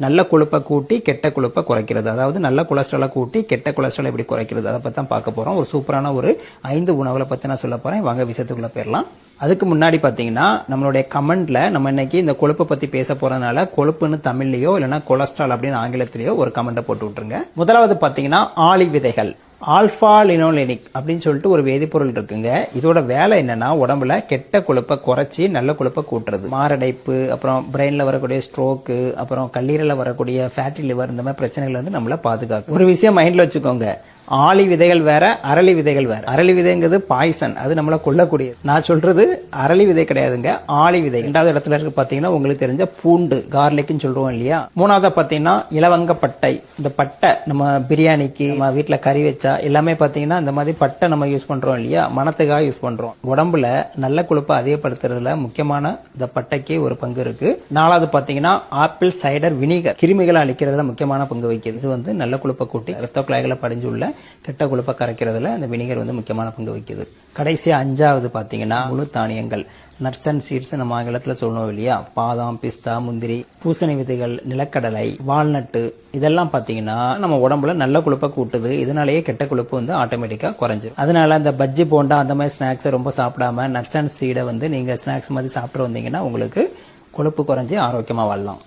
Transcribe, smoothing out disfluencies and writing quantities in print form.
நல்ல கொழுப்பை கூட்டி கெட்ட கொழுப்பை குறைக்கிறது, அதாவது நல்ல கொலஸ்ட்ராலை கூட்டி கெட்ட கொலஸ்ட்ரால் எப்படி குறைக்கிறது, அதை பத்தி தான் பார்க்க போறோம். ஒரு சூப்பரான ஒரு 5 உணவுகளை பத்தி நான் சொல்ல போறேன். வாங்க விஷயத்துக்குள்ள போயிடலாம். அதுக்கு முன்னாடி பாத்தீங்கன்னா நம்மளுடைய கமெண்ட்ல நம்ம இன்னைக்கு இந்த கொழுப்பை பத்தி பேச போறதுனால கொழுப்புன்னு தமிழ்லயோ இல்லைன்னா கொலஸ்ட்ரால் அப்படின்னு ஆங்கிலத்திலேயோ ஒரு கமெண்ட்டை போட்டு விட்டுருங்க. முதலாவது பாத்தீங்கன்னா ஆளி விதைகள், ஆல்பா லினோலெனிக் அப்படின்னு சொல்லிட்டு ஒரு வேதிப்பொருள் இருக்குங்க. இதோட வேலை என்னன்னா உடம்புல கெட்ட கொழுப்பை குறைச்சி நல்ல கொழுப்பை கூட்டுறது. மாரடைப்பு, அப்புறம் பிரெயின்ல வரக்கூடிய ஸ்ட்ரோக்கு, அப்புறம் கல்லீரல வரக்கூடிய ஃபேட்டி லிவர், இந்த மாதிரி பிரச்சனைகள் வந்து நம்மள பாதுகாக்கும். ஒரு விஷயம் மைண்ட்ல வச்சுக்கோங்க, ஆளி விதைகள் வேற, அரளி விதைகள் வேற. அரளி விதைங்கிறது பாய்சன், அது நம்மள கொல்லக்கூடியது. நான் சொல்றது அரளி விதை கிடையாதுங்க, ஆளி விதை. இரண்டாவது இடத்துல இருக்கு பாத்தீங்கன்னா உங்களுக்கு தெரிஞ்ச பூண்டு, கார்லிக்னு சொல்றோம் இல்லையா. மூணாவது பாத்தீங்கன்னா இலவங்க பட்டை. இந்த பட்டை நம்ம பிரியாணிக்கு, நம்ம வீட்டுல கறி வச்சா எல்லாமே பாத்தீங்கன்னா இந்த மாதிரி பட்டை நம்ம யூஸ் பண்றோம் இல்லையா, மணத்துக்காக யூஸ் பண்றோம். உடம்புல நல்ல கொழுப்பை அதிகப்படுத்துறதுல முக்கியமான இந்த பட்டைக்கு ஒரு பங்கு இருக்கு. நாலாவது பாத்தீங்கன்னா ஆப்பிள் சைடர் வினிகர், கிருமிகளை அழிக்கிறதுல முக்கியமான பங்கு வகிக்குது. இது வந்து நல்ல கொழுப்பை கூட்டி ரத்த குழாய்களை படிஞ்சுள்ள கெட்ட கொழுப்பை கரைக்கிறதுல அந்த வினிகர் வந்து முக்கியமான பங்கு வகிக்குது. கடைசியா 5வது பாத்தீங்கன்னா முழு தானியங்கள், நட்ஸ் அண்ட் சீட்ஸ் நம்ம ஆங்கிலத்துல சொல்லணும் இல்லையா. பாதாம், பிஸ்தா, முந்திரி, பூசணி விதைகள், நிலக்கடலை, வால்நட்டு, இதெல்லாம் பாத்தீங்கன்னா நம்ம உடம்புல நல்ல கொழுப்பை கூட்டுது. இதனாலேயே கெட்ட கொழுப்பு வந்து ஆட்டோமேட்டிக்கா குறைஞ்சிரும். அதனால இந்த பஜ்ஜி போண்டா அந்த மாதிரி ஸ்நாக்ஸ் ரொம்ப சாப்பிடாம நட்ஸ் அண்ட் சீடை வந்து நீங்க ஸ்நாக்ஸ் மாதிரி சாப்பிட்டு வந்தீங்கன்னா உங்களுக்கு கொழுப்பு குறைஞ்சி ஆரோக்கியமா வாழலாம்.